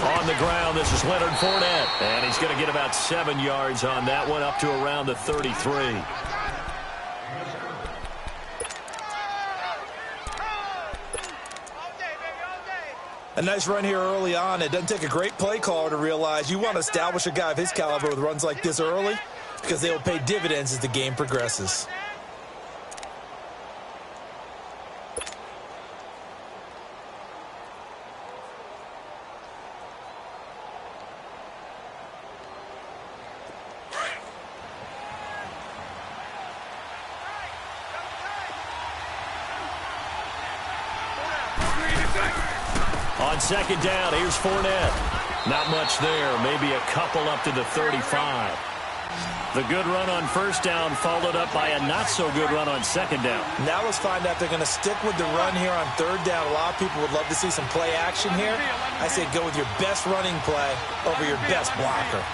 On the ground, this is Leonard Fournette. And he's going to get about 7 yards on that one, up to around the 33. A nice run here early on. It doesn't take a great play caller to realize you want to establish a guy of his caliber with runs like this early because they will pay dividends as the game progresses. On second down, here's Fournette. Not much there, maybe a couple up to the 35. The good run on first down followed up by a not-so-good run on second down. Now let's find out if they're going to stick with the run here on third down. A lot of people would love to see some play action here. I say go with your best running play over your best blocker.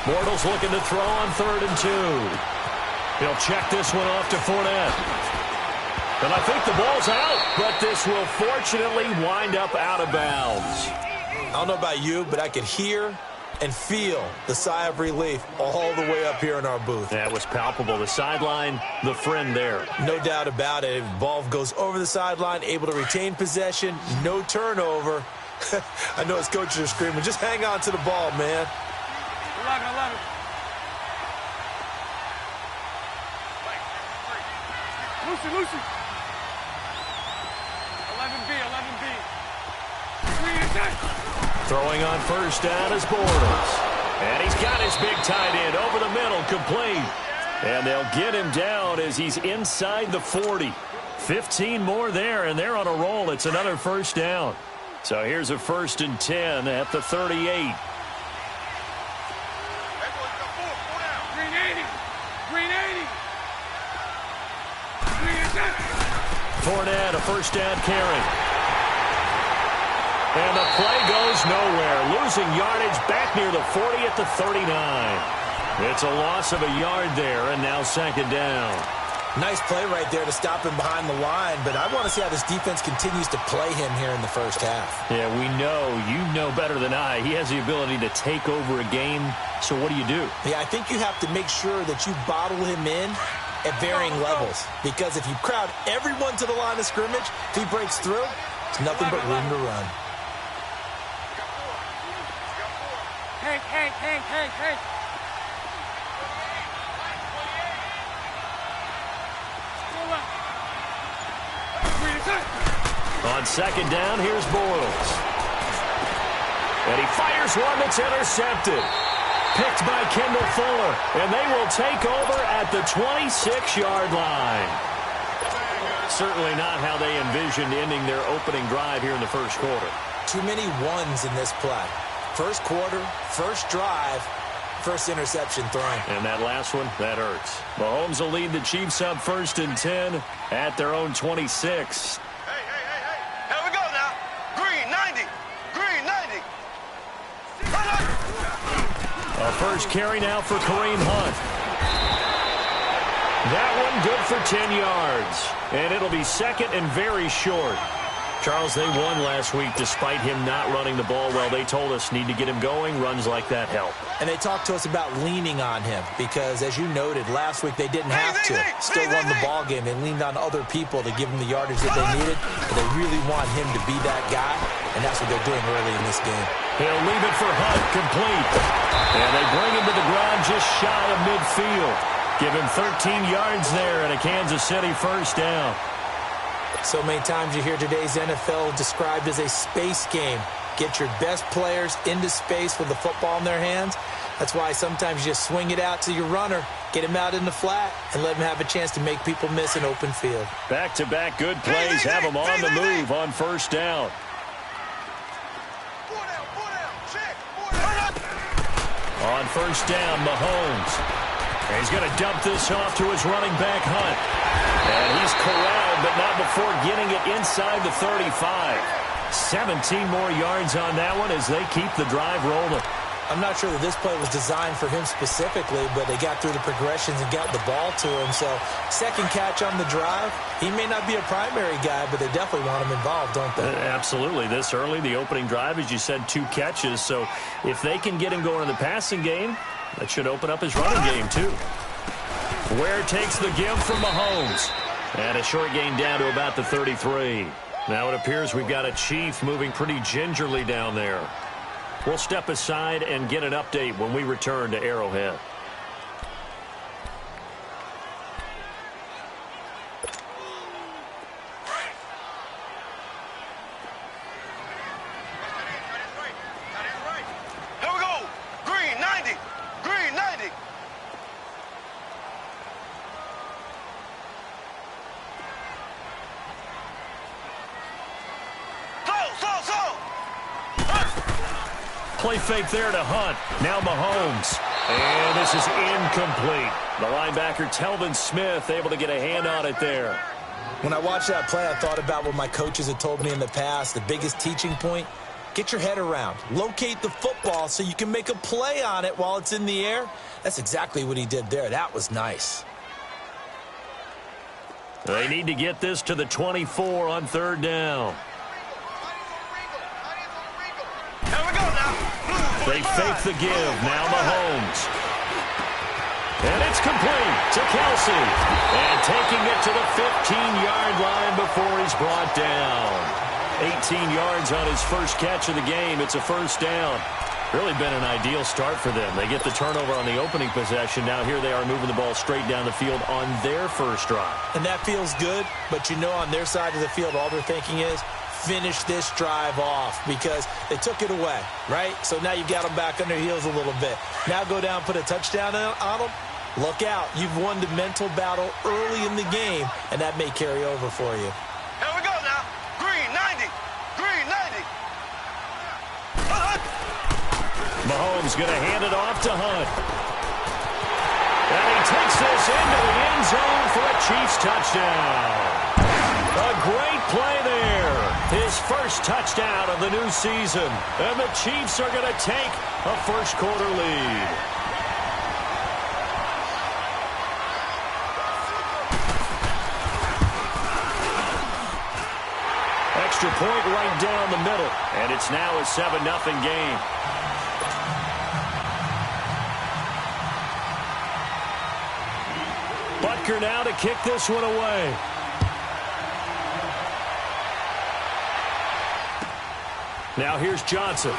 Bortles looking to throw on 3rd and 2. He'll check this one off to Fournette. And I think the ball's out, but this will fortunately wind up out of bounds. I don't know about you, but I could hear and feel the sigh of relief all the way up here in our booth. That was palpable. The sideline, the friend there. No doubt about it. The ball goes over the sideline, able to retain possession, no turnover. I know his coaches are screaming, just hang on to the ball, man. 11. Lucy. 11B. Throwing on first down is Bortles. And he's got his big tight end over the middle, complete. And they'll get him down as he's inside the 40. 15 more there, and they're on a roll. It's another first down. So here's a 1st and 10 at the 38. Fournette, a first down carry. And the play goes nowhere. Losing yardage back near the 40 at the 39. It's a loss of a yard there, and now second down. Nice play right there to stop him behind the line, but I want to see how this defense continues to play him here in the first half. Yeah, we know. You know better than I. He has the ability to take over a game, so what do you do? Yeah, I think you have to make sure that you bottle him in at varying levels, because if you crowd everyone to the line of scrimmage, if he breaks through, it's nothing but room to run. Hey. On second down, here's Bortles. And he fires one that's intercepted. Picked by Kendall Fuller. And they will take over at the 26-yard line. Certainly not how they envisioned ending their opening drive here in the first quarter. Too many ones in this play. First quarter, first drive, first interception thrown. And that last one, that hurts. Mahomes will lead the Chiefs up 1st and 10 at their own 26. Hey. Here we go now. Green 90. A first carry now for Kareem Hunt. That one good for 10 yards. And it'll be second and very short. Charles, they won last week despite him not running the ball well. They told us need to get him going. Runs like that help. And they talked to us about leaning on him because, as you noted, last week they didn't have to. Still won the ball game. They leaned on other people to give him the yardage that they needed. But they really want him to be that guy, and that's what they're doing early in this game. He'll leave it for Hunt, complete. And they bring him to the ground just shy of midfield. Give him 13 yards there and a Kansas City first down. So many times you hear today's NFL described as a space game. Get your best players into space with the football in their hands. That's why sometimes you just swing it out to your runner, get him out in the flat, and let him have a chance to make people miss an open field. Back-to-back good plays have him on the move on first down. On first down, Mahomes. He's going to dump this off to his running back, Hunt. And he's corralled, but not before getting it inside the 35. 17 more yards on that one as they keep the drive rolling. I'm not sure that this play was designed for him specifically, but they got through the progressions and got the ball to him. So second catch on the drive. He may not be a primary guy, but they definitely want him involved, don't they? Absolutely. This early, the opening drive, as you said, 2 catches. So if they can get him going in the passing game, that should open up his running game too. Ware takes the give from Mahomes. And a short gain down to about the 33. Now it appears we've got a Chief moving pretty gingerly down there. We'll step aside and get an update when we return to Arrowhead. Here we go. Green 90. Green 90. Slow. Play fake there to Hunt. Now Mahomes. And this is incomplete. The linebacker, Telvin Smith, able to get a hand on it there. When I watched that play, I thought about what my coaches had told me in the past. The biggest teaching point, get your head around. Locate the football so you can make a play on it while it's in the air. That's exactly what he did there. That was nice. They need to get this to the 24 on 3rd down. Here we go now. They fake the give. Now Mahomes. And it's complete to Kelsey. And taking it to the 15-yard line before he's brought down. 18 yards on his first catch of the game. It's a first down. Really been an ideal start for them. They get the turnover on the opening possession. Now here they are moving the ball straight down the field on their first drive. And that feels good, but you know on their side of the field all they're thinking is, finish this drive off because they took it away, right? So now you've got them back on their heels a little bit. Now go down, put a touchdown on them. Look out. You've won the mental battle early in the game, and that may carry over for you. Here we go now. Green 90. Green 90. Mahomes going to hand it off to Hunt. And he takes this into the end zone for a Chiefs touchdown. A great play there. His first touchdown of the new season. And the Chiefs are going to take a first-quarter lead. Extra point right down the middle. And it's now a 7-0 game. Butker now to kick this one away. Now here's Johnson.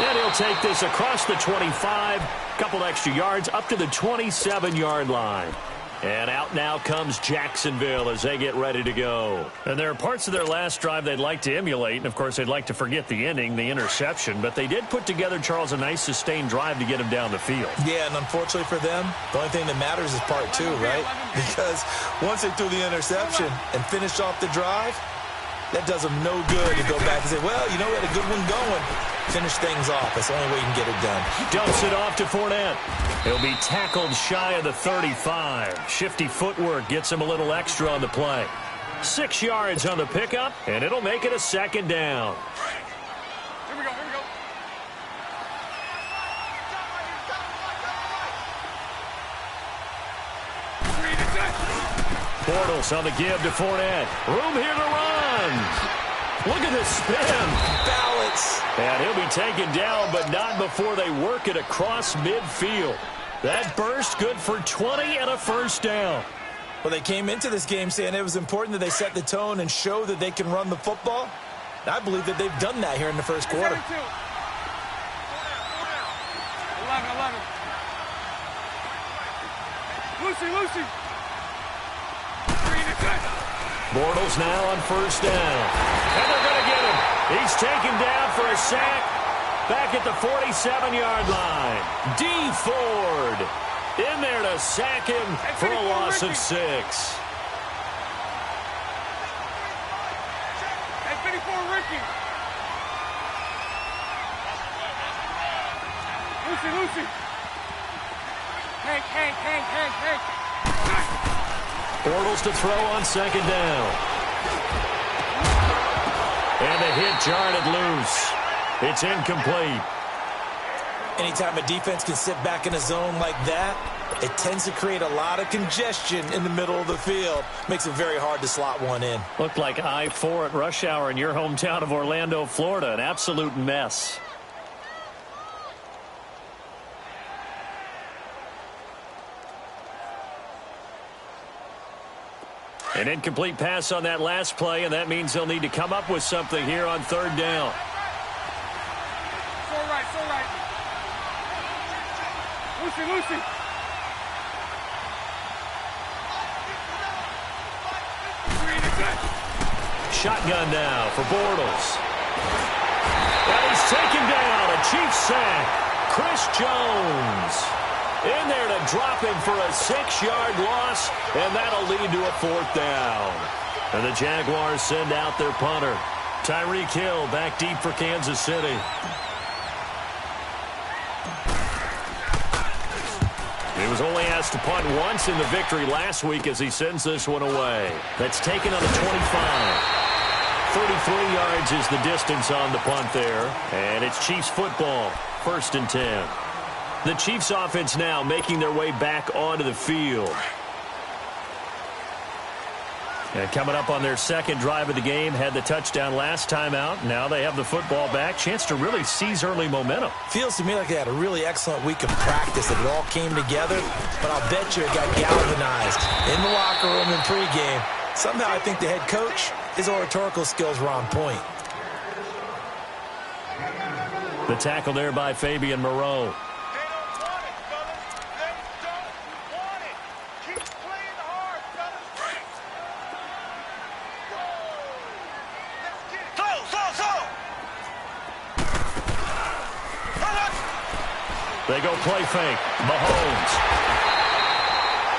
And he'll take this across the 25. Couple extra yards up to the 27-yard line. And out now comes Jacksonville as they get ready to go. And there are parts of their last drive they'd like to emulate. And, of course, they'd like to forget the ending, the interception. But they did put together, Charles, a nice sustained drive to get him down the field. Yeah, and unfortunately for them, the only thing that matters is part 2, right? Because once they threw the interception and finished off the drive, that does them no good to go back and say, well, you know, we had a good one going. Finish things off. That's the only way you can get it done. Dumps it off to Fournette. He'll be tackled shy of the 35. Shifty footwork gets him a little extra on the play. 6 yards on the pickup, and it'll make it a 2nd down. Here we go. Bortles on the give to Fournette. Room here to run. Look at this spin. Balance. And he'll be taken down, but not before they work it across midfield. That burst good for 20 and a first down. Well, they came into this game saying it was important that they set the tone and show that they can run the football. And I believe that they've done that here in the first quarter. 11. Lucy. Bortles now on first down. And they're going to get him. He's taken down for a sack back at the 47-yard line. D. Ford in there to sack him for a loss of 6. Hey, 54, Ricky. Lucy. Hank. Bortles to throw on 2nd down. And the hit jarred it loose. It's incomplete. Anytime a defense can sit back in a zone like that, it tends to create a lot of congestion in the middle of the field. Makes it very hard to slot one in. Looked like I-4 at rush hour in your hometown of Orlando, Florida. An absolute mess. An incomplete pass on that last play, and that means they'll need to come up with something here on third down. So right. Lucy. Shotgun now for Bortles. And he's taken down. A Chiefs sack. Chris Jones in there to drop him for a 6-yard loss, and that'll lead to a 4th down. And the Jaguars send out their punter. Tyreek Hill back deep for Kansas City. He was only asked to punt once in the victory last week as he sends this one away. That's taken on the 25. 33 yards is the distance on the punt there. And it's Chiefs football, 1st and 10. The Chiefs offense now making their way back onto the field. And coming up on their second drive of the game, had the touchdown last time out. Now they have the football back. Chance to really seize early momentum. Feels to me like they had a really excellent week of practice. It all came together, but I'll bet you it got galvanized in the locker room in pregame. Somehow I think the head coach, his oratorical skills were on point. The tackle there by Fabian Moreau. They go play fake. Mahomes.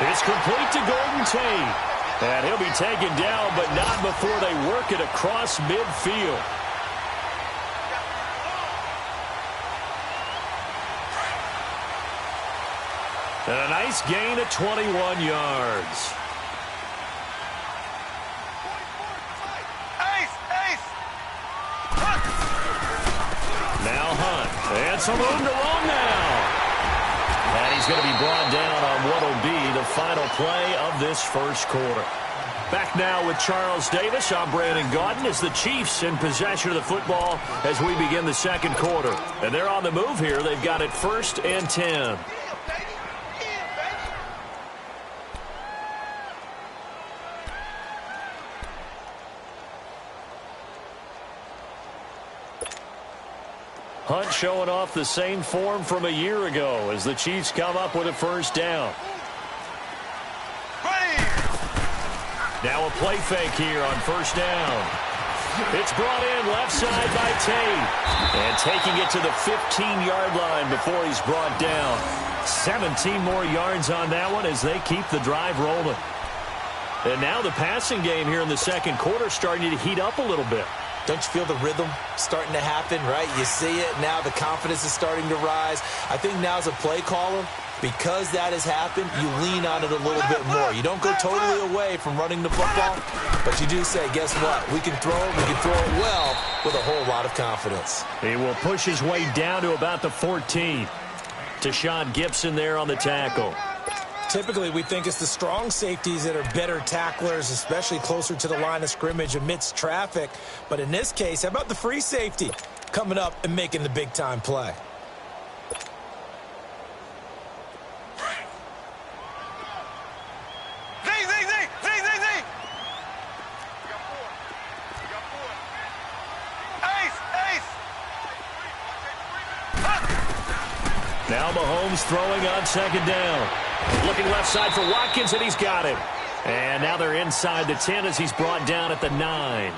It's complete to Golden Tate. And he'll be taken down, but not before they work it across midfield. And a nice gain of 21 yards. Now Hunt. And some room to run now. And he's going to be brought down on what will be the final play of this first quarter. Back now with Charles Davis. I'm Brandon Gaudin as the Chiefs in possession of the football as we begin the second quarter. And they're on the move here. They've got it 1st and 10. Hunt showing off the same form from a year ago as the Chiefs come up with a first down. Now a play fake here on first down. It's brought in left side by Tate. And taking it to the 15-yard line before he's brought down. 17 more yards on that one as they keep the drive rolling. And now the passing game here in the second quarter starting to heat up a little bit. Don't you feel the rhythm starting to happen, right? You see it. Now the confidence is starting to rise. I think now as a play caller, because that has happened, you lean on it a little bit more. You don't go totally away from running the football, but you do say, guess what? We can throw it. We can throw it well with a whole lot of confidence. He will push his way down to about the 14. Tashawn Gibson there on the tackle. Typically, we think it's the strong safeties that are better tacklers, especially closer to the line of scrimmage amidst traffic. But in this case, how about the free safety coming up and making the big-time play? Now Mahomes throwing on second down. Looking left side for Watkins, and he's got him. And now they're inside the 10 as he's brought down at the 9.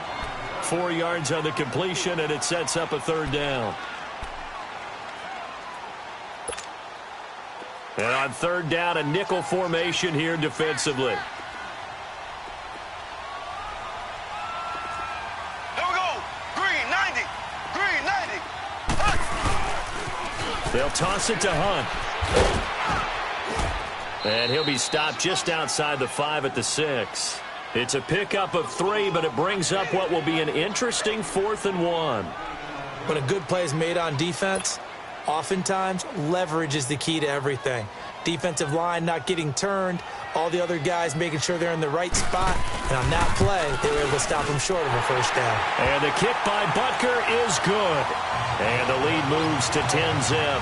4 yards on the completion, and it sets up a third down. And on third down, a nickel formation here defensively. There we go. Green 90. Green 90. Hunt. They'll toss it to Hunt. And he'll be stopped just outside the 5 at the 6. It's a pickup of 3, but it brings up what will be an interesting 4th and 1. When a good play is made on defense, oftentimes leverage is the key to everything. Defensive line not getting turned, all the other guys making sure they're in the right spot, and on that play, they were able to stop them short of a first down. And the kick by Butker is good. And the lead moves to 10-zip.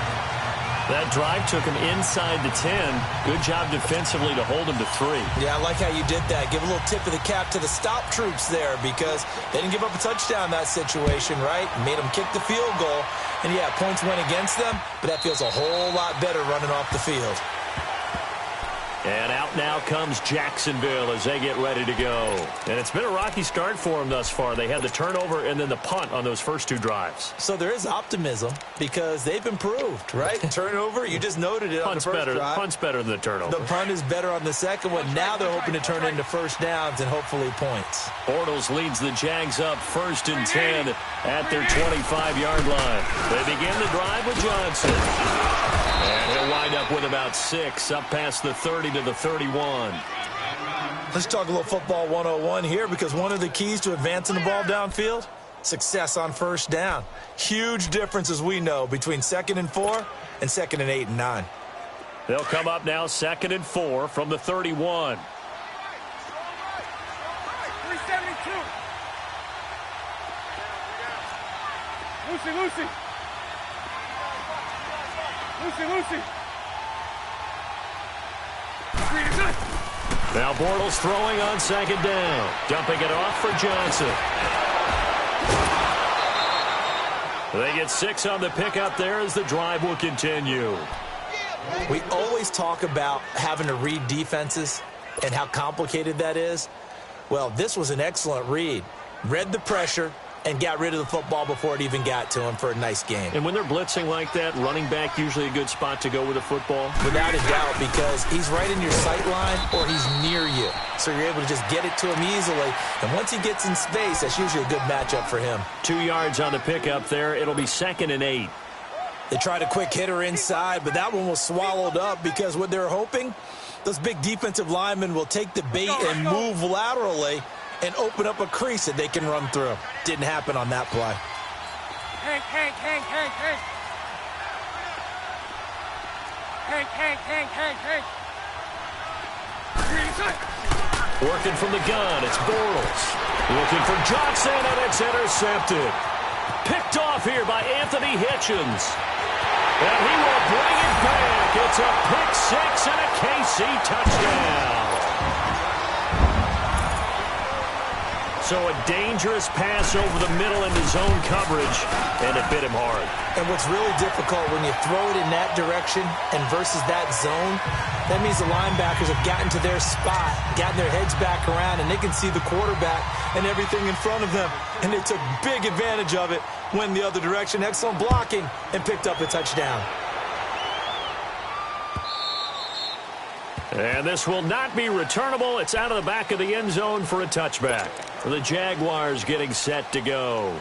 That drive took him inside the 10. Good job defensively to hold him to 3. Yeah, I like how you did that. Give a little tip of the cap to the stop troops there because they didn't give up a touchdown in that situation, right? Made them kick the field goal. And, yeah, points went against them, but that feels a whole lot better running off the field. And out now comes Jacksonville as they get ready to go. And it's been a rocky start for them thus far. They had the turnover and then the punt on those first 2 drives. So there is optimism because they've improved, right? Turnover, you just noted it on the first drive. Punt's better than the turnover. The punt is better on the second one. Now they're hoping to turn it into first downs and hopefully points. Bortles leads the Jags up 1st and 10 at their 25-yard line. They begin the drive with Johnson. And he'll wind up with about 6 up past the 30 to the 31. Let's talk a little football 101 here because one of the keys to advancing the ball downfield, success on first down. Huge difference, as we know, between 2nd and 4 and 2nd and 8 and 9. They'll come up now 2nd and 4 from the 31. 372. Lucy. Lucy. Now Bortles throwing on 2nd down. Dumping it off for Johnson. They get 6 on the pickup there as the drive will continue. We always talk about having to read defenses and how complicated that is. Well, this was an excellent read. Read the pressure and got rid of the football before it even got to him for a nice game. And when they're blitzing like that, running back usually a good spot to go with the football? Without a doubt, because he's right in your sight line or he's near you. So you're able to just get it to him easily. And once he gets in space, that's usually a good matchup for him. 2 yards on the pickup there. It'll be 2nd and 8. They tried a quick hitter inside, but that one was swallowed up because what they're hoping, those big defensive linemen will take the bait and move laterally and open up a crease that they can run through. Didn't happen on that play. Hank. Working from the gun, it's Bortles. Looking for Johnson, and it's intercepted. Picked off here by Anthony Hitchens. And he will bring it back. It's a pick 6 and a KC touchdown. So a dangerous pass over the middle into zone coverage, and it bit him hard. And what's really difficult when you throw it in that direction and versus that zone, that means the linebackers have gotten to their spot, gotten their heads back around, and they can see the quarterback and everything in front of them. And they took big advantage of it, went the other direction, excellent blocking, and picked up a touchdown. And this will not be returnable. It's out of the back of the end zone for a touchback. The Jaguars getting set to go.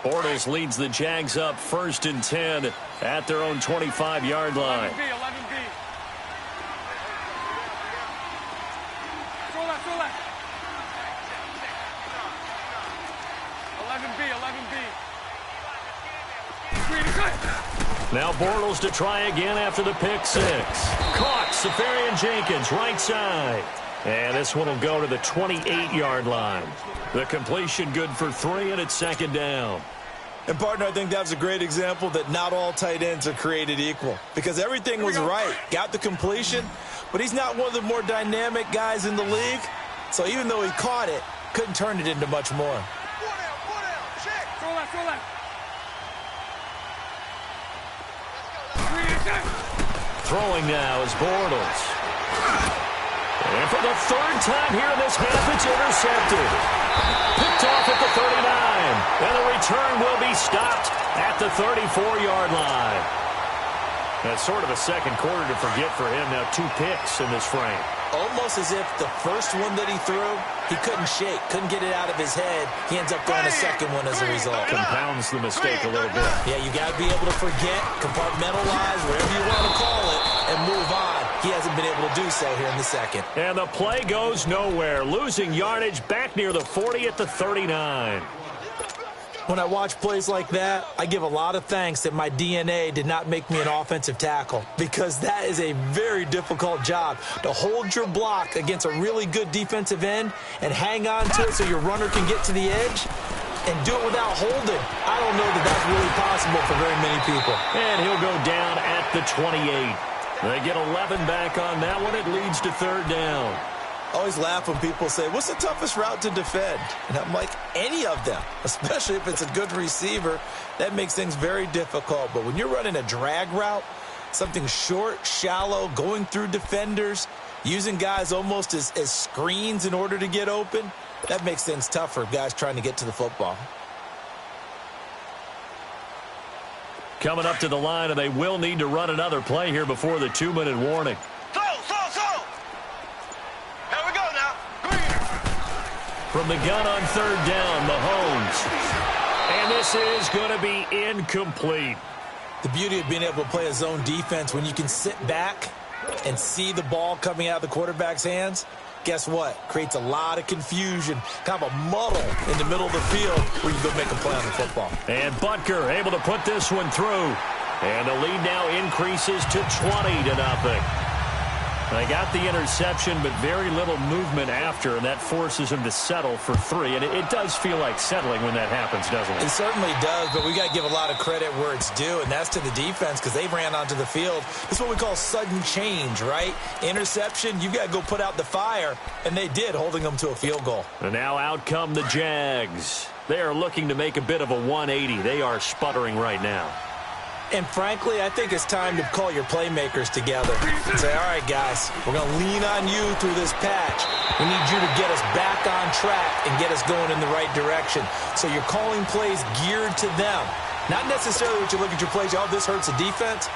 Bortles leads the Jags up 1st and 10 at their own 25-yard line. 11B. Now Bortles to try again after the pick 6. Caught. Safarian-Jenkins, right side. And this one will go to the 28-yard line. The completion good for 3, and it's 2nd down. And, partner, I think that was a great example that not all tight ends are created equal. Because everything was right. Got the completion, but he's not one of the more dynamic guys in the league. So even though he caught it, couldn't turn it into much more. Throwing now is Bortles. And for the 3rd time here in this half, it's intercepted. Picked off at the 39. And the return will be stopped at the 34-yard line. That's sort of a second quarter to forget for him. Now 2 picks in this frame. Almost as if the first one that he threw, he couldn't shake, couldn't get it out of his head. He ends up throwing a second one as a result. Compounds the mistake a little bit. Yeah, you got to be able to forget, compartmentalize, whatever you want to call it, and move on. He hasn't been able to do so here in the second. And the play goes nowhere, losing yardage back near the 40 at the 39. When I watch plays like that, I give a lot of thanks that my DNA did not make me an offensive tackle, because that is a very difficult job to hold your block against a really good defensive end and hang on to it so your runner can get to the edge and do it without holding. I don't know that that's really possible for very many people. And he'll go down at the 28. They get 11 back on that one. It leads to third down. I always laugh when people say, what's the toughest route to defend? And I'm like, any of them, especially if it's a good receiver. That makes things very difficult. But when you're running a drag route, something short, shallow, going through defenders, using guys almost as screens in order to get open, that makes things tough for guys trying to get to the football. Coming up to the line, and they will need to run another play here before the 2-minute warning. From the gun on third down, Mahomes. And this is going to be incomplete. The beauty of being able to play a zone defense when you can sit back and see the ball coming out of the quarterback's hands, guess what? Creates a lot of confusion, kind of a muddle in the middle of the field where you go make a play on the football. And Butker able to put this one through. And the lead now increases to 20-0. They got the interception, but very little movement after, and that forces him to settle for 3. And it does feel like settling when that happens, doesn't it? It certainly does, but we got to give a lot of credit where it's due, and that's to the defense, because they ran onto the field. This is what we call sudden change, right? Interception, you got to go put out the fire, and they did, holding them to a field goal. And now out come the Jags. They are looking to make a bit of a 180. They are sputtering right now. And frankly, I think it's time to call your playmakers together and say, all right, guys, we're going to lean on you through this patch. We need you to get us back on track and get us going in the right direction. So you're calling plays geared to them. Not necessarily what you look at your plays, oh, this hurts the defense.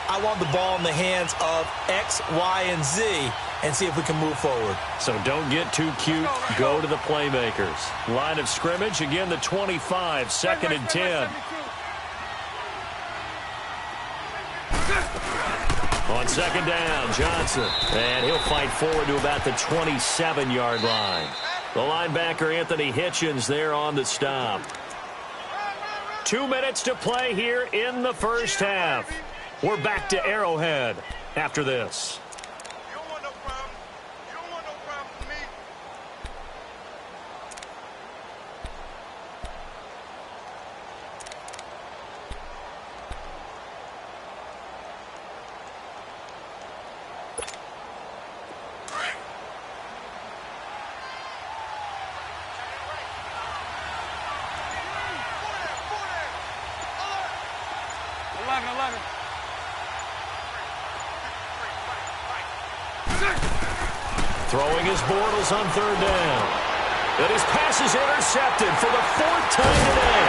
I want the ball in the hands of X, Y, and Z and see if we can move forward. So don't get too cute. Go to the playmakers. Line of scrimmage, again, the 25, 2nd and 10. On second down, Johnson. And he'll fight forward to about the 27-yard line. The linebacker, Anthony Hitchens, there on the stop. 2 minutes to play here in the first half. We're back to Arrowhead after this. You don't want no problem. You don't want no problem with me. Throwing his Bortles on third down. And his pass is intercepted for the 4th time today.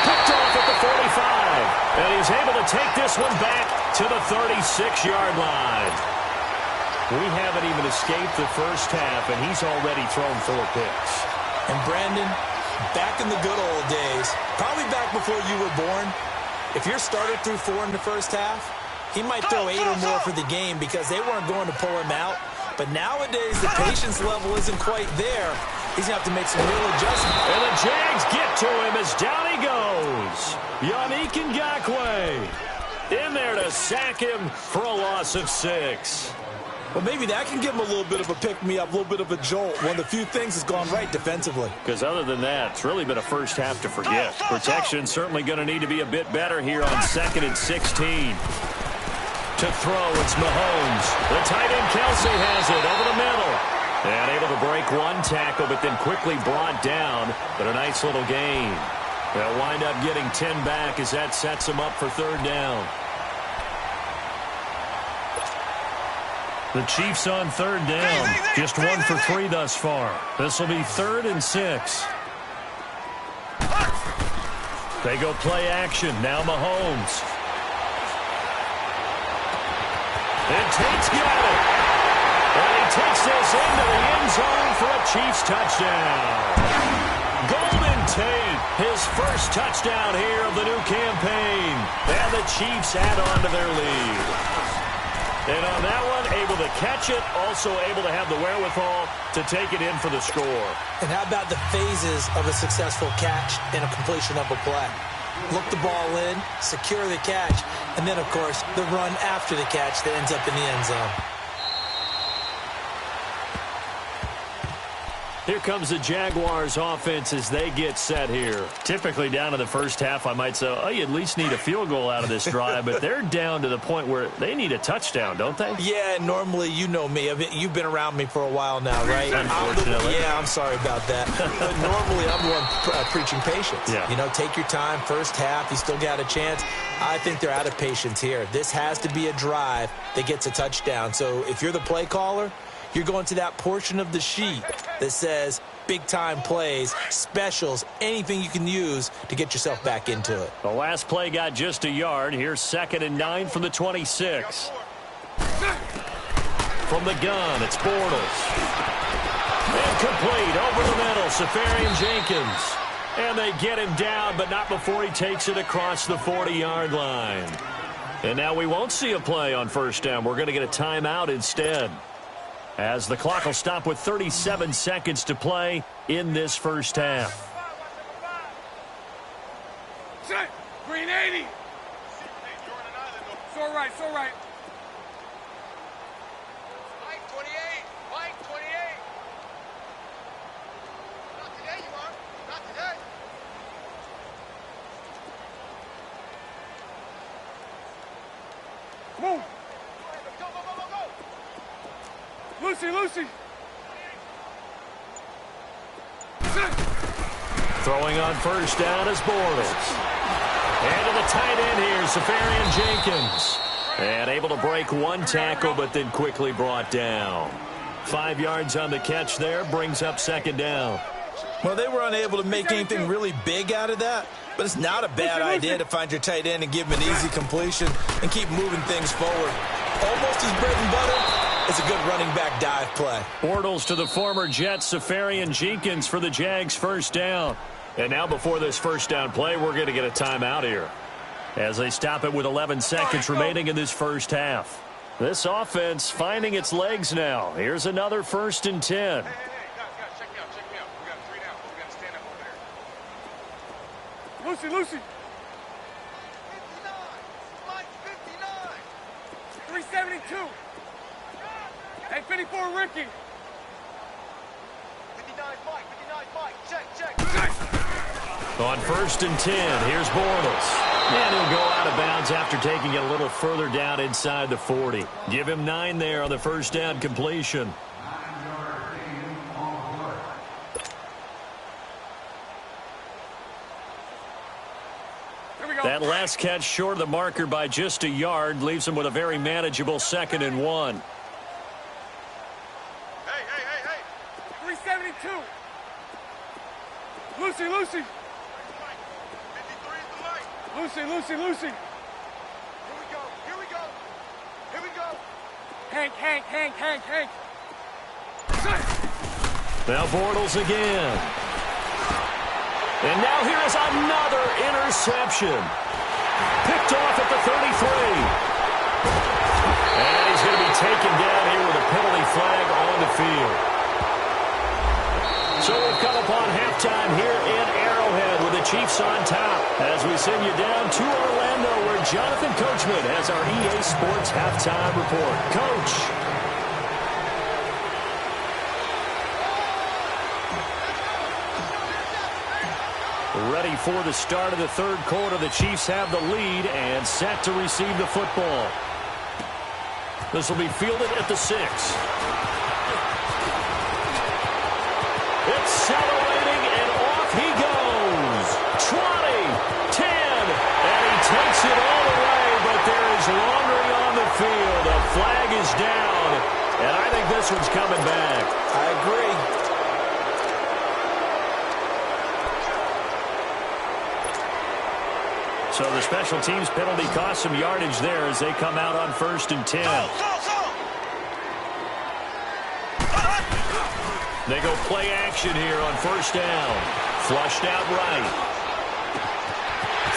Picked off at the 45. And he's able to take this one back to the 36-yard line. We haven't even escaped the first half, and he's already thrown 4 picks. And Brandon, back in the good old days, probably back before you were born, if your starter threw 4 in the first half, he might throw 8 or more for the game because they weren't going to pull him out. But nowadays, the patience level isn't quite there. He's going to have to make some real adjustments. And the Jags get to him as down he goes. Yannick Ngakoue in there to sack him for a loss of 6. Well, maybe that can give him a little bit of a pick-me-up, a little bit of a jolt. One of the few things has gone right defensively. Because other than that, it's really been a first half to forget. Protection certainly going to need to be a bit better here on 2nd and 16. To throw, it's Mahomes. The tight end Kelsey has it over the middle. And able to break one tackle, but then quickly brought down. But a nice little gain. They'll wind up getting 10 back as that sets them up for third down. The Chiefs on third down. Just 1 for 3 thus far. This will be 3rd and 6. They go play action. Now Mahomes. And Tate's got it. And he takes this into the end zone for a Chiefs touchdown. Golden Tate, his first touchdown here of the new campaign. And the Chiefs add on to their lead. And on that one, able to catch it, also able to have the wherewithal to take it in for the score. And how about the phases of a successful catch and a completion of a play? Look the ball in, secure the catch, and then, of course, the run after the catch that ends up in the end zone. Here comes the Jaguars offense as they get set here. Typically down in the first half, I might say, oh, you at least need a field goal out of this drive, but they're down to the point where they need a touchdown, don't they? Yeah, normally, you know me. You've been around me for a while now, right? Unfortunately. I'm sorry about that. But normally, I'm the one preaching patience. Yeah. You know, take your time. First half, you still got a chance. I think they're out of patience here. This has to be a drive that gets a touchdown. So if you're the play caller, you're going to that portion of the sheet that says big-time plays, specials, anything you can use to get yourself back into it. The last play got just a yard. Here's 2nd and 9 from the 26. From the gun, it's Bortles. Incomplete, over the middle, Safarian Jenkins. And they get him down, but not before he takes it across the 40-yard line. And now we won't see a play on first down. We're going to get a timeout instead, as the clock will stop with 37 seconds to play in this first half. Set. Green 80. It's all right. It's all right. Mike 28. Mike 28. Not today, you are. Not today. Move. Go, go, go, go, go. Lucy. Throwing on first down is Bortles. And to the tight end here, Safarian Jenkins. And able to break one tackle, but then quickly brought down. 5 yards on the catch there, brings up 2nd down. Well, they were unable to make anything really big out of that, but it's not a bad idea to find your tight end and give him an easy completion and keep moving things forward. Almost his bread and butter. It's a good running back dive play. Bortles to the former Jets, Safarian Jenkins for the Jags' first down. And now before this first down play, we're going to get a timeout here, as they stop it with 11 seconds remaining in this first half. This offense finding its legs now. Here's another 1st and 10. Hey, guys, check me out. We got 3 down, but we got to stand up over there. Lucy. 59. Mike 59. 372. Hey, 54, Ricky. 59 Mike. Check. On 1st and 10, here's Bortles. And he'll go out of bounds after taking it a little further down inside the 40. Give him 9 there on the first down completion. Here we go. That last catch short of the marker by just a yard leaves him with a very manageable 2nd and 1. Hey. 372. Lucy. 53 is the Mike. Lucy. Here we go. Hank. Now Bortles again. And now here is another interception. Picked off at the 33. And he's going to be taken down here with a penalty flag on the field. So we've come upon halftime here in Arrowhead with the Chiefs on top, as we send you down to Orlando, where Jonathan Coachman has our EA Sports halftime report. Coach. Ready for the start of the 3rd quarter. The Chiefs have the lead and set to receive the football. This will be fielded at the 6. Accelerating, and off he goes. 20, 10, and he takes it all the way, but there is laundering on the field. The flag is down, and I think this one's coming back. I agree. So the special teams penalty cost some yardage there as they come out on 1st and 10. They go play action here on 1st down. Flushed out right.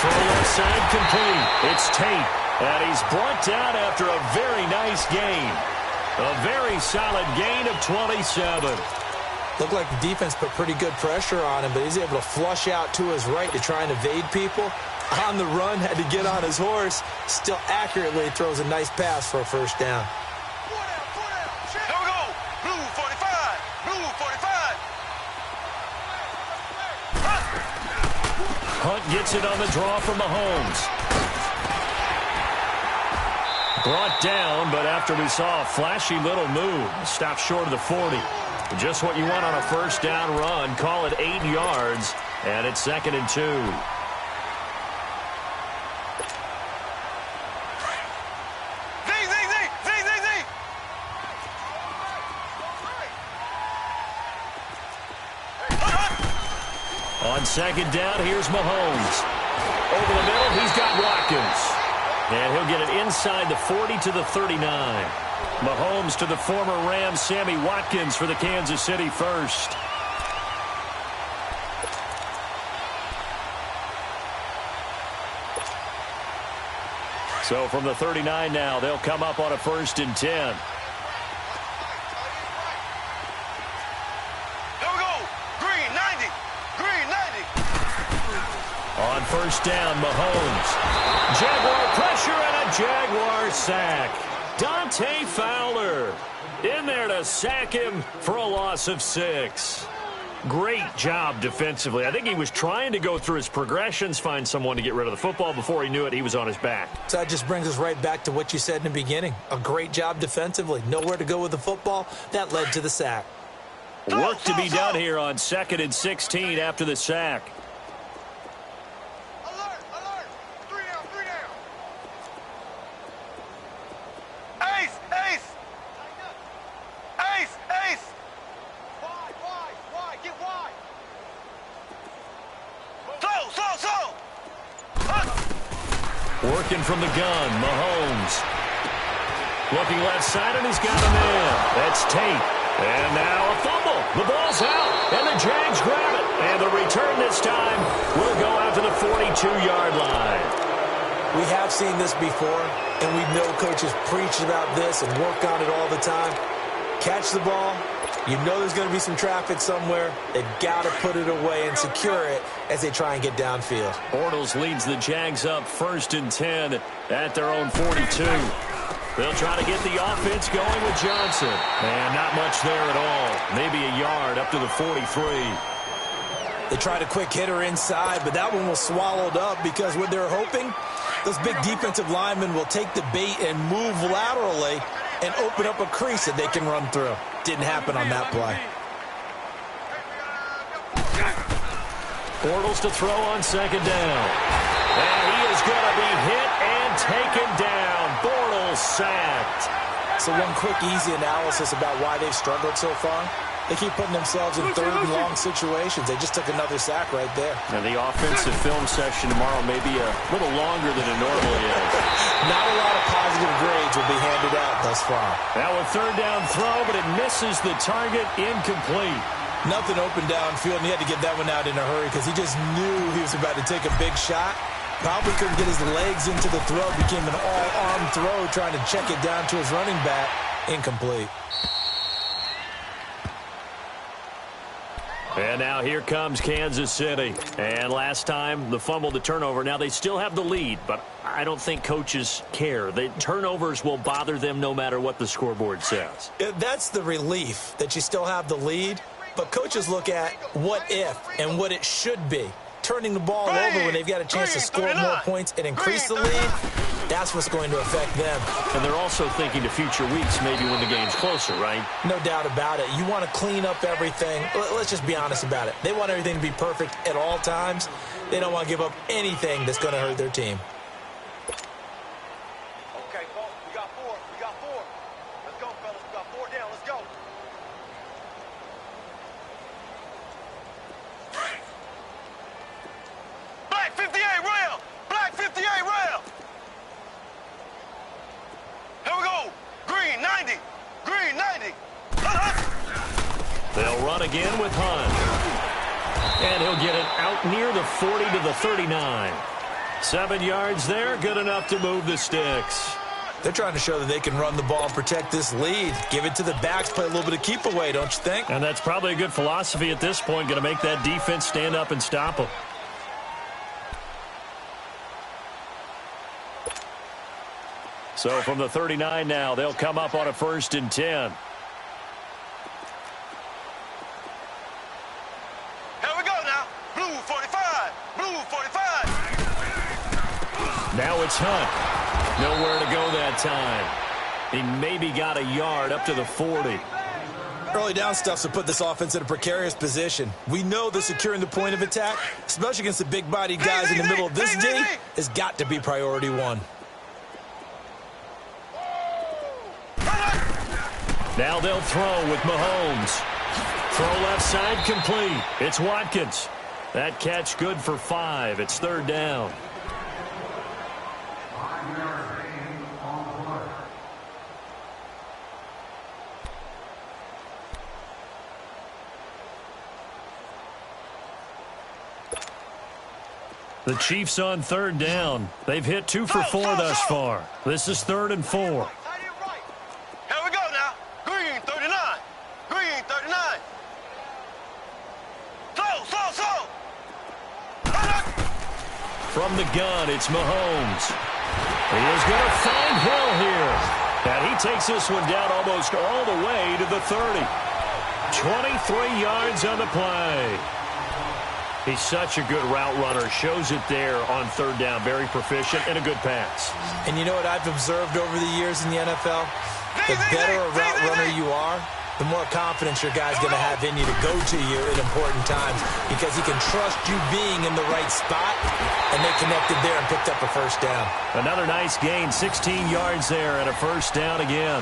Throw left side complete. It's Tate. And he's brought down after a very nice gain. A very solid gain of 27. Looked like the defense put pretty good pressure on him, but he's able to flush out to his right to try and evade people. On the run, had to get on his horse. Still accurately throws a nice pass for a first down. Here we go. Blue 45. Blue 45. Hunt gets it on the draw from Mahomes. Brought down, but after we saw a flashy little move, stopped short of the 40. Just what you want on a first down run. Call it 8 yards, and it's 2nd and 2. On 2nd down, here's Mahomes. Over the middle, he's got Watkins. And he'll get it inside the 40 to the 39. Mahomes to the former Ram, Sammy Watkins for the Kansas City first. So from the 39 now, they'll come up on a 1st and 10. On 1st down, Mahomes. Jaguar pressure and a Jaguar sack. Dante Fowler in there to sack him for a loss of 6. Great job defensively. I think he was trying to go through his progressions, find someone to get rid of the football. Before he knew it, he was on his back. So that just brings us right back to what you said in the beginning. A great job defensively. Nowhere to go with the football. That led to the sack. Work to be done here on 2nd and 16 after the sack. Working from the gun, Mahomes. Looking left side, and he's got a man. That's Tate. And now a fumble. The ball's out, and the Jags grab it. And the return this time will go out to the 42-yard line. We have seen this before, and we know coaches preach about this and work on it all the time. Catch the ball. You know there's going to be some traffic somewhere. They've got to put it away and secure it as they try and get downfield. Bortles leads the Jags up 1st and 10 at their own 42. They'll try to get the offense going with Johnson. And not much there at all. Maybe a yard up to the 43. They tried a quick hitter inside, but that one was swallowed up because what they're hoping, those big defensive linemen will take the bait and move laterally and open up a crease that they can run through. Didn't happen on that play. Bortles to throw on 2nd down. And he is going to be hit and taken down. Bortles sacked. So one quick, easy analysis about why they've struggled so far. They keep putting themselves in 3rd and long situations. They just took another sack right there. And the offensive film session tomorrow may be a little longer than it normally is. Not a lot of positive grades will be handed out thus far. Now a 3rd down throw, but it misses the target, incomplete. Nothing open downfield, and he had to get that one out in a hurry because he just knew he was about to take a big shot. Probably couldn't get his legs into the throw. Became an all-arm throw, trying to check it down to his running back. Incomplete. And now here comes Kansas City. And last time, the fumble, the turnover. Now they still have the lead, but I don't think coaches care. The turnovers will bother them no matter what the scoreboard says. That's the relief, that you still have the lead. But coaches look at what if and what it should be. Turning the ball over when they've got a chance to score more points and increase the lead, that's what's going to affect them. And they're also thinking to future weeks, maybe when the game's closer, right? No doubt about it. You want to clean up everything. Let's just be honest about it. They want everything to be perfect at all times. They don't want to give up anything that's going to hurt their team. Okay, folks, we got 4. We got 4. Let's go, fellas. We got 4 down. Let's go. Black 58 rail! Black 58 rail! Here we go! Green 90! Green 90! They'll run again with Hunt. And he'll get it out near the 40 to the 39. 7 yards there, good enough to move the sticks. They're trying to show that they can run the ball and protect this lead. Give it to the backs, play a little bit of keep away, don't you think? And that's probably a good philosophy at this point, going to make that defense stand up and stop them. So from the 39 now, they'll come up on a 1st and 10. Here we go now. Blue 45. Blue 45. Now it's Hunt. Nowhere to go that time. He maybe got a yard up to the 40. Early down stuff to put this offense in a precarious position. We know that securing the point of attack, especially against the big-bodied guys in the middle of this D, has got to be priority one. Now they'll throw with Mahomes. Throw left side complete. It's Watkins. That catch good for 5. It's 3rd down. The Chiefs on 3rd down. They've hit 2 for 4 thus far. This is 3rd and 4. Here we go now. Green 39. Green 39. Slow. From the gun, it's Mahomes. He is going to find Hill here. And he takes this one down almost all the way to the 30. 23 yards on the play. He's such a good route runner. Shows it there on 3rd down. Very proficient and a good pass. And you know what I've observed over the years in the NFL? The better a route runner you are, the more confidence your guy's going to have in you to go to you at important times because he can trust you being in the right spot, and they connected there and picked up a 1st down. Another nice gain, 16 yards there and a 1st down again.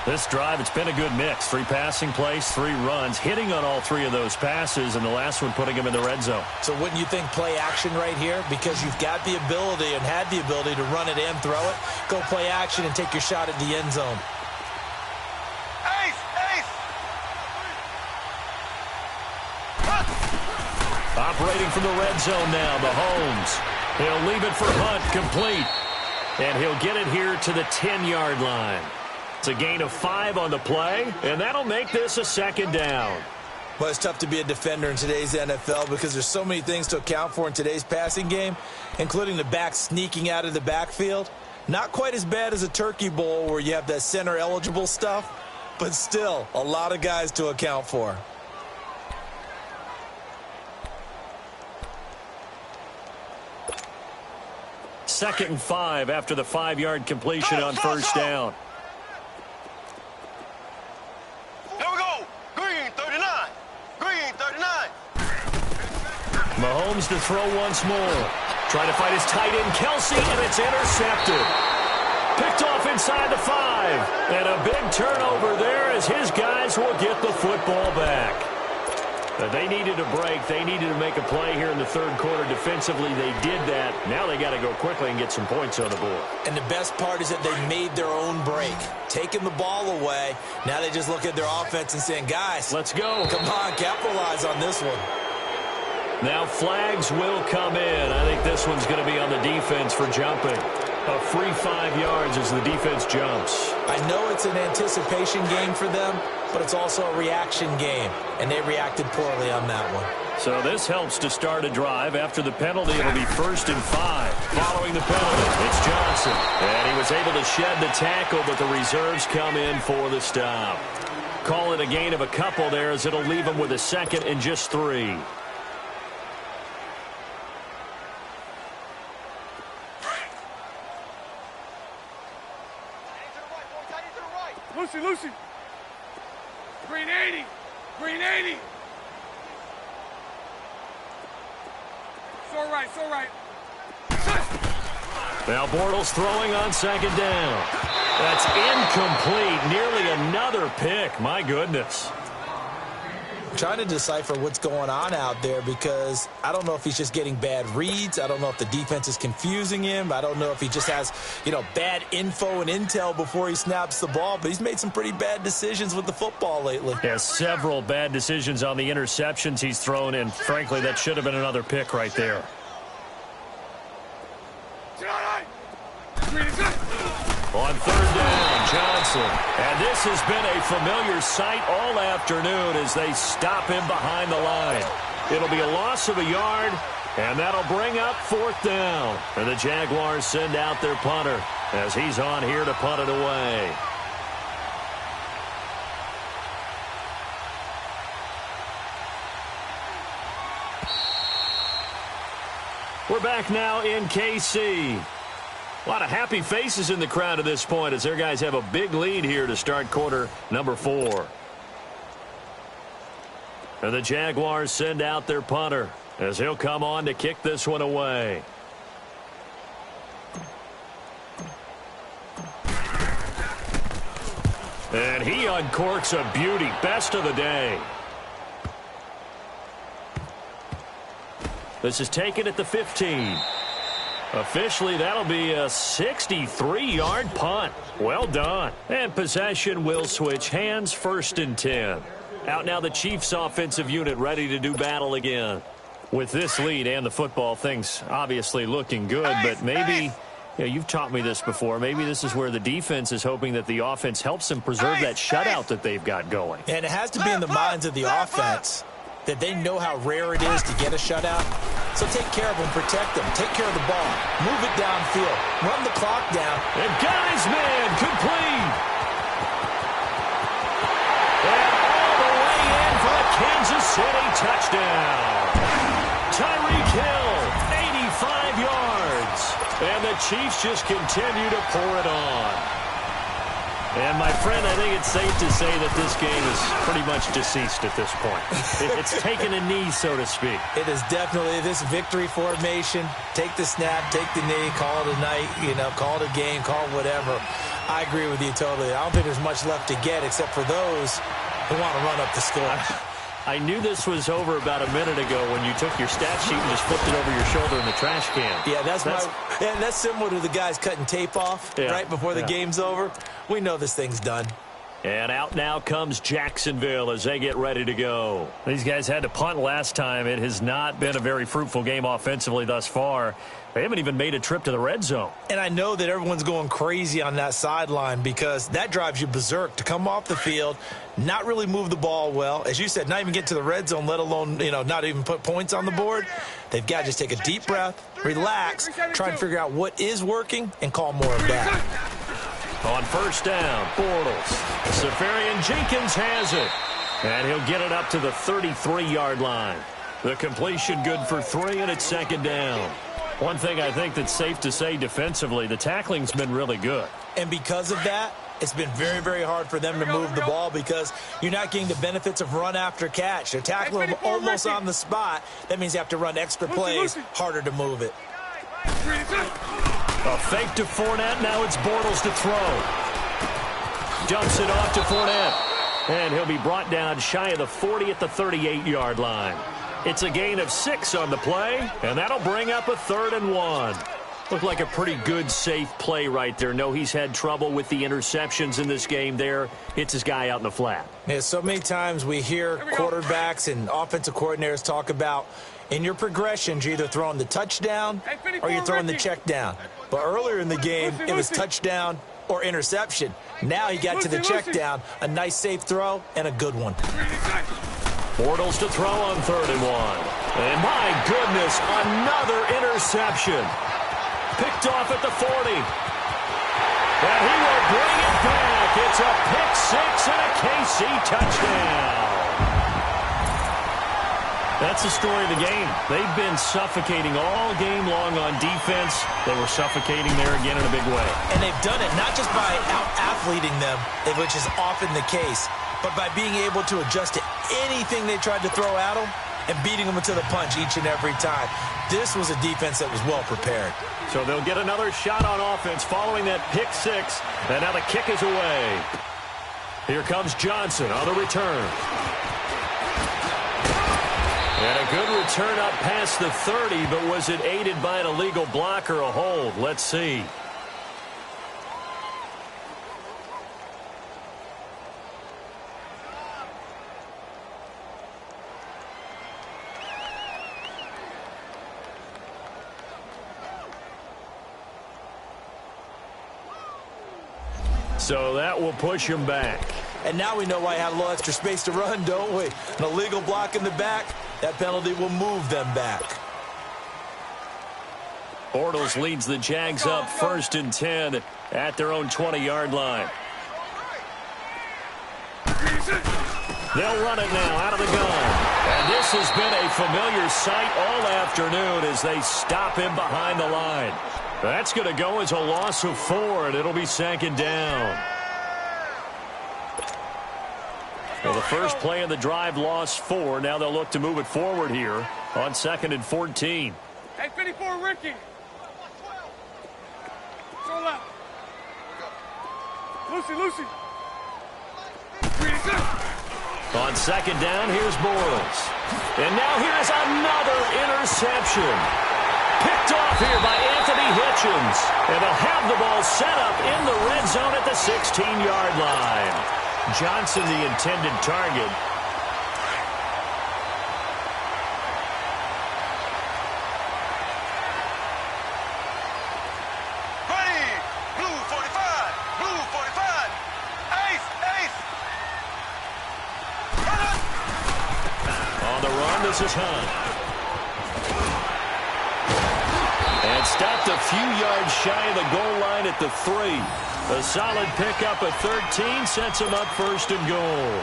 This drive, it's been a good mix. 3 passing plays, 3 runs, hitting on all 3 of those passes, and the last one putting him in the red zone. So wouldn't you think play action right here? Because you've got the ability and had the ability to run it and throw it. Go play action and take your shot at the end zone. Ace. Operating from the red zone now, Mahomes. He'll leave it for Hunt, complete. And he'll get it here to the 10-yard line. It's a gain of 5 on the play, and that'll make this a 2nd down. Well, it's tough to be a defender in today's NFL because there's so many things to account for in today's passing game, including the back sneaking out of the backfield. Not quite as bad as a turkey bowl where you have that center-eligible stuff, but still a lot of guys to account for. Second and 5 after the 5-yard completion on 1st down. Here we go. Green 39. Green 39. Mahomes to throw once more. Trying to fight his tight end, Kelsey, and it's intercepted. Picked off inside the 5. And a big turnover there as his guys will get the football back. They needed a break. They needed to make a play here in the 3rd quarter. Defensively, they did that. Now they got to go quickly and get some points on the board. And the best part is that they made their own break. Taking the ball away. Now they just look at their offense and saying, guys, let's go. Come on, capitalize on this one. Now flags will come in. I think this one's going to be on the defense for jumping. A free 5 yards as the defense jumps. I know it's an anticipation game for them, but it's also a reaction game, and they reacted poorly on that one. So this helps to start a drive. After the penalty, it'll be 1st and 5. Following the penalty, it's Johnson. And he was able to shed the tackle, but the reserves come in for the stop. Call it a gain of a couple there as it'll leave him with a 2nd and just 3. Lucy. Green 80. Green 80. It's all right. Now Bortles throwing on 2nd down. That's incomplete. Nearly another pick. My goodness. I'm trying to decipher what's going on out there because I don't know if he's just getting bad reads. I don't know if the defense is confusing him. I don't know if he just has, bad info and intel before he snaps the ball. But he's made some pretty bad decisions with the football lately. He has several bad decisions on the interceptions he's thrown in. Frankly, that should have been another pick right there. On third down, Johnson. And this has been a familiar sight all afternoon as they stop him behind the line. It'll be a loss of a yard, and that'll bring up fourth down. And the Jaguars send out their punter as he's on here to punt it away. We're back now in KC. A lot of happy faces in the crowd at this point as their guys have a big lead here to start quarter number 4. And the Jaguars send out their punter as he'll come on to kick this one away. And he uncorks a beauty. Best of the day. This is taken at the 15. Officially, that'll be a 63-yard punt. Well done. And possession will switch hands, 1st and 10. Out now the Chiefs offensive unit ready to do battle again. With this lead and the football, things obviously looking good, but maybe, you've taught me this before, maybe this is where the defense is hoping that the offense helps them preserve that shutout that they've got going. And it has to be in the minds of the offense that they know how rare it is to get a shutout. So take care of them, protect them, take care of the ball, move it downfield, run the clock down. And got his man complete. And all the way in for a Kansas City touchdown. Tyreek Hill, 85 yards. And the Chiefs just continue to pour it on. And, my friend, I think it's safe to say that this game is pretty much deceased at this point. It's taken a knee, so to speak. It is definitely this victory formation. Take the snap, take the knee, call it a night, call it a game, call it whatever. I agree with you totally. I don't think there's much left to get except for those who want to run up the score. I knew this was over about a minute ago when you took your stat sheet and just flipped it over your shoulder in the trash can. Yeah, that's similar to the guys cutting tape off right before the game's over. We know this thing's done. And out now comes Jacksonville as they get ready to go. These guys had to punt last time. It has not been a very fruitful game offensively thus far. They haven't even made a trip to the red zone. And I know that everyone's going crazy on that sideline because that drives you berserk to come off the field, not really move the ball well. As you said, not even get to the red zone, let alone, not even put points on the board. They've got to just take a deep breath, relax, try and figure out what is working, and call more of that. On first down, Bortles. Safarian Jenkins has it. And he'll get it up to the 33-yard line. The completion good for 3, and it's 2nd down. One thing I think that's safe to say defensively, the tackling's been really good. And because of that, it's been very, very hard for them to move the ball because you're not getting the benefits of run after catch. They're tackling them almost on the spot. That means you have to run extra plays, harder to move it. A fake to Fournette. Now it's Bortles to throw. Dumps it off to Fournette. And he'll be brought down shy of the 40 at the 38-yard line. It's a gain of 6 on the play, and that'll bring up a 3rd and 1. Looked like a pretty good, safe play right there. No, he's had trouble with the interceptions in this game there. Hits his guy out in the flat. Yeah, so many times we hear quarterbacks and offensive coordinators talk about in your progressions, you're either throwing the touchdown or you're throwing the check down. But earlier in the game, it was touchdown or interception. Now he got to the check down, a nice safe throw, and a good one. Bortles to throw on 3rd and 1. And my goodness, another interception. Picked off at the 40. And he will bring it back. It's a pick 6 and a KC touchdown. That's the story of the game. They've been suffocating all game long on defense. They were suffocating there again in a big way. And they've done it not just by out-athleting them, which is often the case, but by being able to adjust to anything they tried to throw at them and beating them to the punch each and every time. This was a defense that was well prepared. So they'll get another shot on offense following that pick 6. And now the kick is away. Here comes Johnson on the return. And a good return up past the 30, but was it aided by an illegal block or a hold? Let's see. So that will push him back. And now we know why he had a little extra space to run, don't we? An illegal block in the back, that penalty will move them back. Bortles leads the Jags up 1st and 10 at their own 20-yard line. They'll run it now out of the gun. And this has been a familiar sight all afternoon as they stop him behind the line. That's going to go as a loss of 4, and it'll be 2nd down. Well, the first play of the drive lost 4. Now they'll look to move it forward here on 2nd and 14. Hey, 54, Ricky. Show left. Lucy. On 2nd down, here's Bortles. And now here's another interception. Picked off here by Anthony Hitchens. And they'll have the ball set up in the red zone at the 16-yard line. Johnson, the intended target. This is Hunt. And stopped a few yards shy of the goal line at the 3. A solid pickup at 13 sets him up 1st and goal.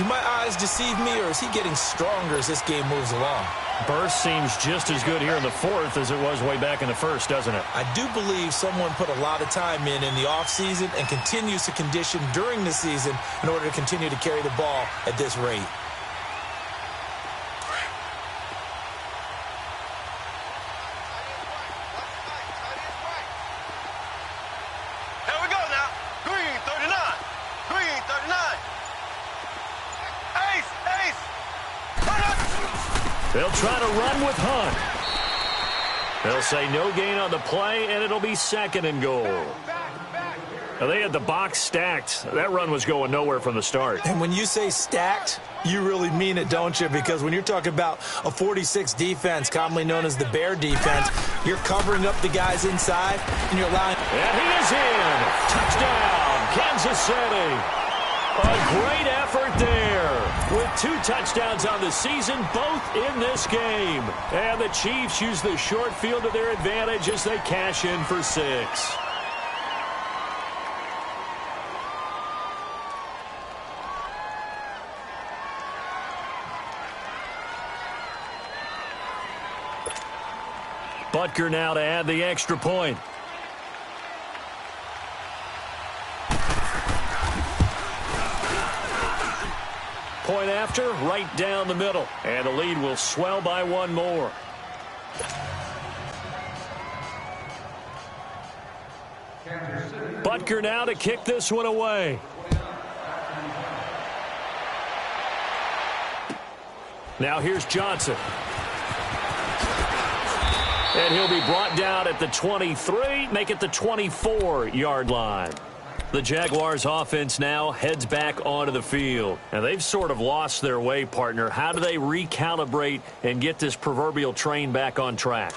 Do my eyes deceive me, or is he getting stronger as this game moves along? Burst seems just as good here in the 4th as it was way back in the 1st, doesn't it? I do believe someone put a lot of time in the offseason and continues to condition during the season in order to continue to carry the ball at this rate. They'll try to run with Hunt. They'll say no gain on the play, and it'll be 2nd and goal. Now, they had the box stacked. That run was going nowhere from the start. And when you say stacked, you really mean it, don't you? Because when you're talking about a 46 defense, commonly known as the Bear defense, you're covering up the guys inside, and you're allowing... And he is in. Touchdown, Kansas City. A great effort there with 2 touchdowns on the season, both in this game. And the Chiefs use the short field to their advantage as they cash in for 6. Butker now to add the extra point. Point after, right down the middle. And the lead will swell by 1 more. Butker now to kick this one away. Now here's Johnson. And he'll be brought down at the 23, make it the 24-yard line. The Jaguars offense now heads back onto the field. And they've sort of lost their way, partner. How do they recalibrate and get this proverbial train back on track?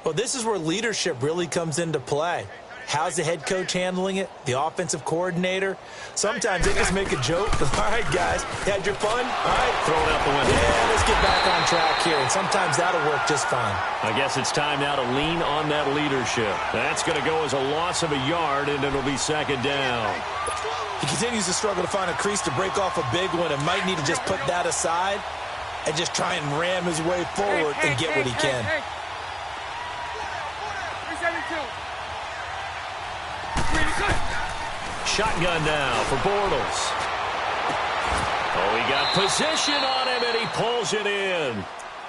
Well, this is where leadership really comes into play. How's the head coach handling it? The offensive coordinator? Sometimes they just make a joke. All right, guys, you had your fun? All right. Throw it out the window. Yeah, let's get back on track here. And sometimes that'll work just fine. I guess it's time now to lean on that leadership. That's going to go as a loss of a yard, and it'll be 2nd down. He continues to struggle to find a crease to break off a big one and might need to just put that aside and just try and ram his way forward and get what he can. 372. Shotgun now for Bortles. Oh, he got position on him, and he pulls it in.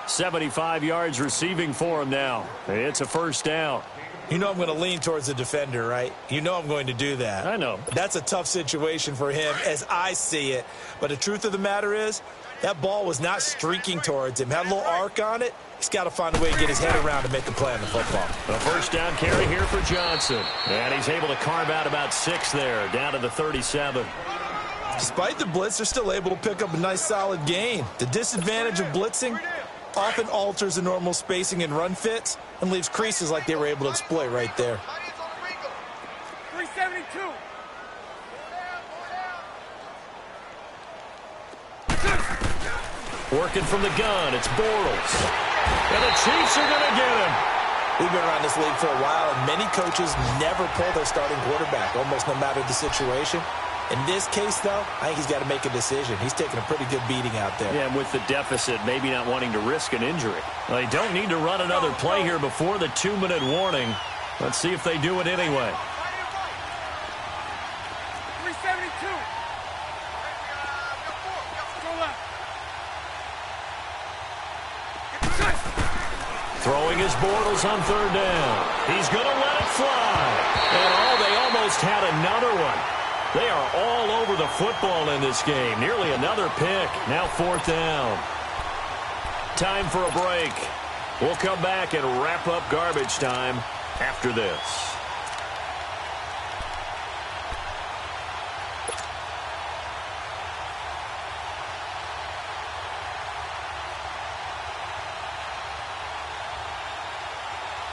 75 yards receiving for him now. It's a 1st down. You know I'm going to lean towards the defender, right? You know I'm going to do that. I know. That's a tough situation for him as I see it. But the truth of the matter is, that ball was not streaking towards him. Had a little arc on it. He's got to find a way to get his head around to make a play on the football. A 1st down carry here for Johnson. And he's able to carve out about 6 there, down to the 37. Despite the blitz, they're still able to pick up a nice solid gain. The disadvantage of blitzing often alters the normal spacing and run fits and leaves creases like they were able to exploit right there. 372. Working from the gun, it's Bortles. And the Chiefs are going to get him. We've been around this league for a while, and many coaches never pull their starting quarterback, almost no matter the situation. In this case, though, I think he's got to make a decision. He's taking a pretty good beating out there. Yeah, and with the deficit, maybe not wanting to risk an injury. Well, they don't need to run another play here before the 2-minute warning. Let's see if they do it anyway. 372. Go left. Throwing his Bortles on 3rd down. He's going to let it fly. And they almost had another one. They are all over the football in this game. Nearly another pick. Now 4th down. Time for a break. We'll come back and wrap up garbage time after this.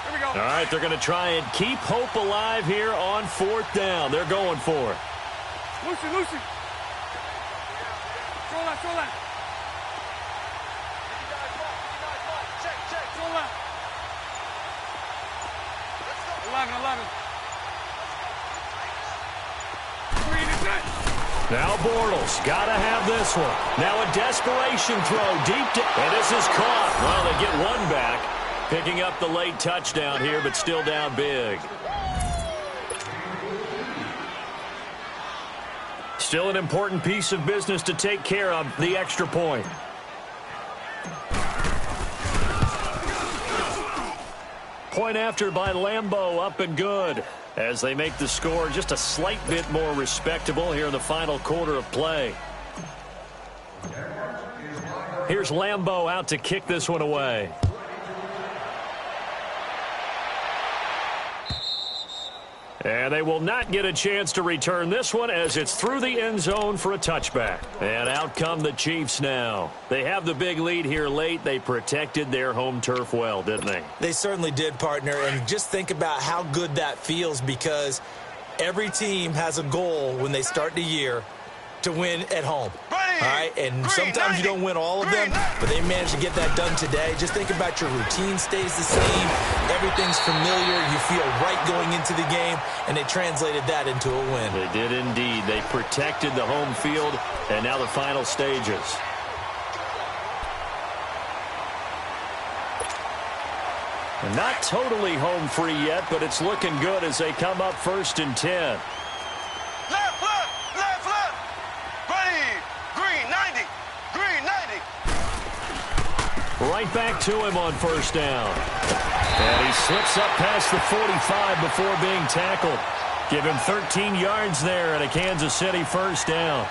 Here we go. All right, they're going to try and keep hope alive here on 4th down. They're going for it. Lucy. Throw left. Throw left. 11. 3 and it's it. Now Bortles, got to have this one. Now a desperation throw deep and this is caught. Well, they get one back, picking up the late touchdown here, but still down big. Still an important piece of business to take care of, the extra point. Point after by Lambeau, up and good, as they make the score just a slight bit more respectable here in the final quarter of play. Here's Lambeau out to kick this one away. And they will not get a chance to return this one as it's through the end zone for a touchback. And out come the Chiefs now. They have the big lead here late. They protected their home turf well, didn't they? They certainly did, partner. And just think about how good that feels, because every team has a goal when they start the year to win at home. All right, and sometimes you don't win all of them, but they managed to get that done today. Just think about your routine stays the same. Everything's familiar. You feel right going into the game, and they translated that into a win. They did indeed. They protected the home field, and now the final stages. Not totally home free yet, but it's looking good as they come up 1st and 10. Right back to him on 1st down. And he slips up past the 45 before being tackled. Give him 13 yards there and a Kansas City 1st down.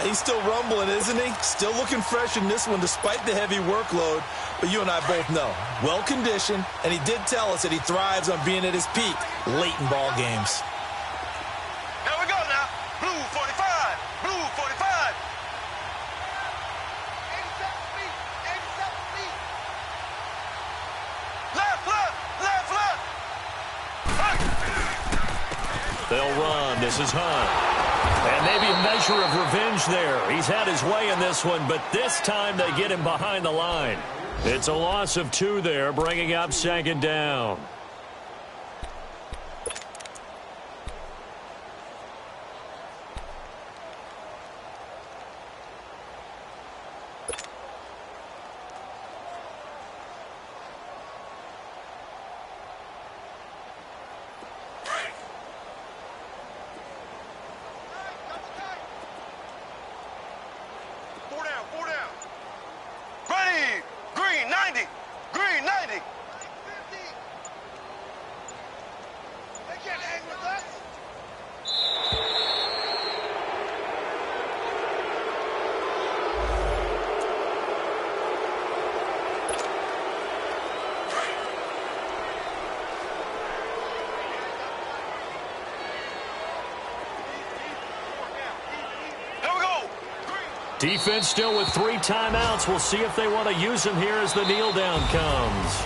He's still rumbling, isn't he? Still looking fresh in this one despite the heavy workload. But you and I both know, well-conditioned, and he did tell us that he thrives on being at his peak late in ball games. Here we go now. Blue 45. Blue 45. 87 feet. 87 feet. Left. They'll run. This is Hunt. And maybe a measure of revenge there. He's had his way in this one, but this time they get him behind the line. It's a loss of 2 there, bringing up 2nd down. Defense still with 3 timeouts. We'll see if they want to use them here as the kneel down comes.